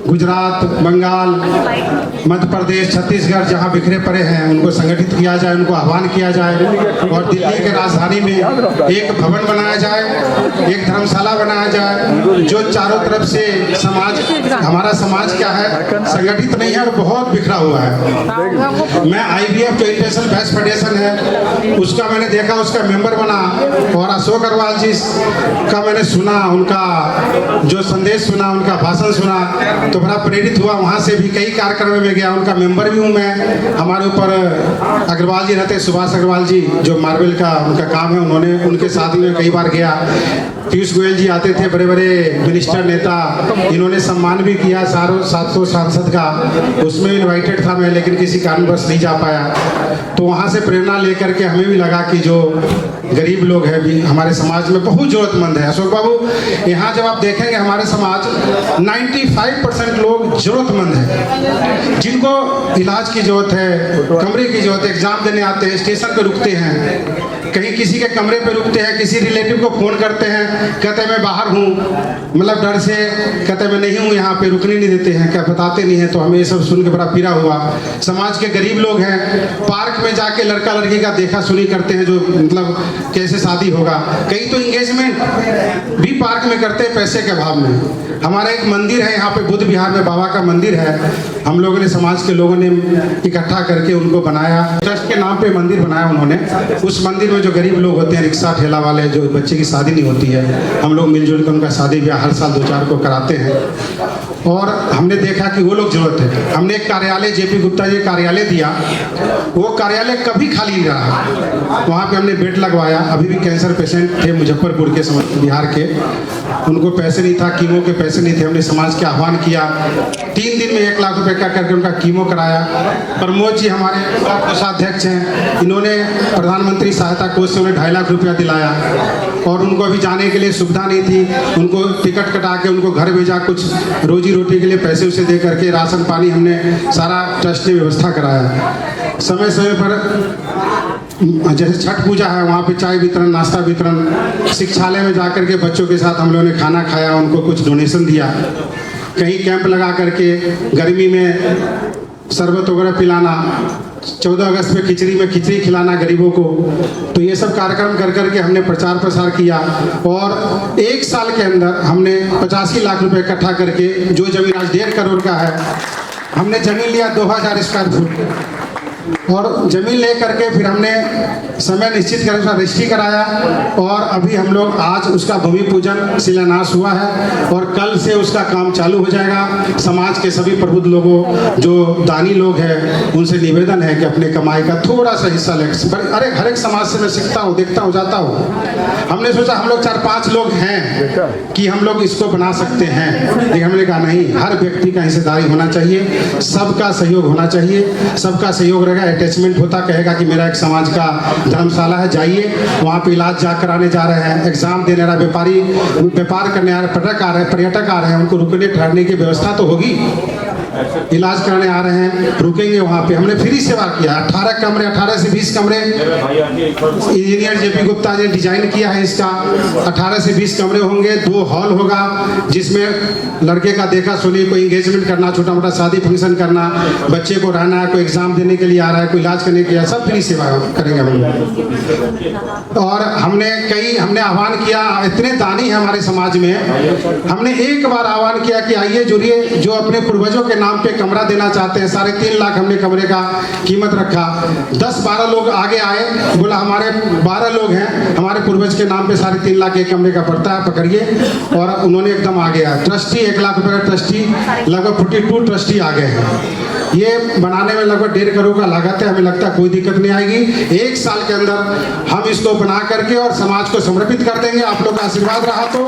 गुजरात, बंगाल, मध्य प्रदेश, छत्तीसगढ़ जहाँ बिखरे पड़े हैं उनको संगठित किया जाए, उनको आह्वान किया जाए और दिल्ली के राजधानी में एक भवन बनाया जाए, एक धर्मशाला बनाया जाए जो चारों तरफ से समाज, हमारा समाज क्या है, संगठित नहीं है और बहुत बिखरा हुआ है। मैं IBF जो इंटरनेशनल बैच फेडरेशन है उसका मैंने देखा, उसका मेंबर बना और अशोक अग्रवाल जी का मैंने सुना, उनका जो संदेश सुना, उनका भाषण सुना तो बड़ा प्रेरित हुआ। वहाँ से भी कई कार्यक्रम में गया, उनका मेंबर भी हूँ मैं। हमारे ऊपर अग्रवाल जी रहते, सुभाष अग्रवाल जी जो मार्बल का उनका काम है, उन्होंने उनके साथ में कई बार गया। पीयूष गोयल जी आते थे, बड़े बड़े मिनिस्टर नेता, इन्होंने सम्मान भी किया 700 सांसद का, उसमें इन्वाइटेड था मैं, लेकिन किसी कारणवश नहीं जा पाया। तो वहाँ से प्रेरणा लेकर के हमें भी लगा कि जो गरीब लोग हैं भी हमारे समाज में बहुत जरूरतमंद है। अशोक बाबू, यहाँ जब आप देखेंगे हमारे समाज 95% लोग जरूरतमंद हैं, जिनको इलाज की जरूरत है, कमरे की जरूरत है, एग्जाम देने आते हैं, स्टेशन पे रुकते हैं, कहीं किसी के कमरे पे रुकते हैं, किसी रिलेटिव को फोन करते हैं, कहते हैं मैं बाहर हूँ, मतलब डर से कहते हैं मैं नहीं हूँ यहाँ पे, रुकने नहीं देते हैं, क्या बताते नहीं हैं। तो हमें ये सब सुन के बड़ा पीड़ा हुआ। समाज के गरीब लोग हैं, पार्क में जाके लड़का लड़की का देखा सुनी करते हैं, जो मतलब कैसे शादी होगा, कई तो इंगेजमेंट भी पार्क में करते हैं पैसे के अभाव में। हमारा एक मंदिर है यहाँ पे बुद्ध विहार में, बाबा का मंदिर है, हम लोगों ने समाज के लोगों ने इकट्ठा करके उनको बनाया, ट्रस्ट के नाम पे मंदिर बनाया उन्होंने। उस मंदिर में जो गरीब लोग होते हैं, रिक्शा ठेला वाले, जो बच्चे की शादी नहीं होती है, हम लोग मिलजुल कर उनका शादी ब्याह हर साल 2-4 को कराते हैं। और हमने देखा कि वो लोग जरूरत है। हमने एक कार्यालय JP गुप्ता जी कार्यालय दिया, वो कार्यालय कभी खाली नहीं रहा, वहाँ पे हमने बेड लगवाया। अभी भी कैंसर पेशेंट थे मुजफ्फरपुर के, बिहार के, उनको पैसे नहीं था, कीमो के पैसे नहीं थे। हमने समाज के आह्वान किया, 3 दिन में 1 लाख रुपए का करके उनका कीमो कराया। प्रमोद जी हमारे कोषाध्यक्ष हैं, इन्होंने प्रधानमंत्री सहायता कोष से उन्हें 2.5 लाख रुपया दिलाया और उनको अभी जाने के लिए सुविधा नहीं थी, उनको टिकट कटा के उनको घर भेजा, कुछ रोजी रोटी के लिए पैसे उसे दे करके, राशन पानी हमने सारा ट्रस्ट ने व्यवस्था कराया। समय समय पर जैसे छठ पूजा है, वहाँ पे चाय वितरण, नाश्ता वितरण, शिक्षालय में जाकर के बच्चों के साथ हम लोगों ने खाना खाया, उनको कुछ डोनेशन दिया, कहीं कैंप लगा करके गर्मी में शरबत वगैरह पिलाना, 14 अगस्त में खिचड़ी में खिचड़ी खिलाना गरीबों को। तो ये सब कार्यक्रम कर करके हमने प्रचार प्रसार किया और 1 साल के अंदर हमने 85 लाख रुपए इकट्ठा करके, जो जमीन आज 1.5 करोड़ का है, हमने जमीन लिया 2000 स्क्वायर फुट और जमीन ले करके फिर हमने समय निश्चित कर उसका रजिस्ट्री कराया और अभी हम लोग आज उसका भूमि पूजन शिलान्यास हुआ है और कल से उसका काम चालू हो जाएगा। समाज के सभी प्रबुद्ध लोगों, जो दानी लोग हैं, उनसे निवेदन है कि अपने कमाई का थोड़ा सा हिस्सा ले। अरे हर एक समाज से मैं सीखता हूँ, देखता हूँ, जाता हूँ। हमने सोचा हम लोग 4-5 लोग हैं कि हम लोग इसको बना सकते हैं, लेकिन हमने कहा नहीं, हर व्यक्ति का हिस्सेदारी होना चाहिए, सबका सहयोग होना चाहिए। सबका सहयोग अटैचमेंट होता, कहेगा कि मेरा एक समाज का धर्मशाला है, जाइए वहाँ पे इलाज जा कराने जा रहे हैं, एग्जाम देने रहा, व्यापार करने आ रहे, पर्यटक आ रहे हैं, उनको रुकने ठहरने की व्यवस्था तो होगी, इलाज कराने आ रहे हैं, रुकेंगे वहाँ पे। हमने फ्री सेवा किया, 18 कमरे, 18 से 20 कमरे इंजीनियर JP गुप्ता ने डिजाइन किया है इसका। 18 से 20 कमरे होंगे, 2 हॉल होगा जिसमें लड़के का देखा सुनी, कोई इंगेजमेंट करना, छोटा मोटा शादी फंक्शन करना, बच्चे को रहना है, कोई एग्जाम देने के लिए आ रहा है, कोई इलाज करने के लिए, सब फ्री सेवा करेंगे हम लोग। और हमने आह्वान किया, इतने दानी है हमारे समाज में, हमने एक बार आह्वान किया कि आइए जुड़िए, जो अपने पूर्वजों के नाम पे कमरा देना चाहते हैं। 3.5 लाख हमने कमरे का कीमत रखा। 10-12 लोग आगे आए, बोला हमारे 12 लोग हैं, हमारे पूर्वज के नाम पे 3.5 लाख एक कमरे का पड़ता है, पकड़िए। और उन्होंने एकदम आ गया ट्रस्टी, 1 लाख रुपए का ट्रस्टी, लगभग 42 ट्रस्टी आ गए हैं। ये बनाने में लगभग 1.5 करोड़ का लागत है। हमें लगता है कोई दिक्कत नहीं आएगी। 1 साल के अंदर हम इसको बना करके और समाज को समर्पित कर देंगे। आप लोग का आशीर्वाद रहा तो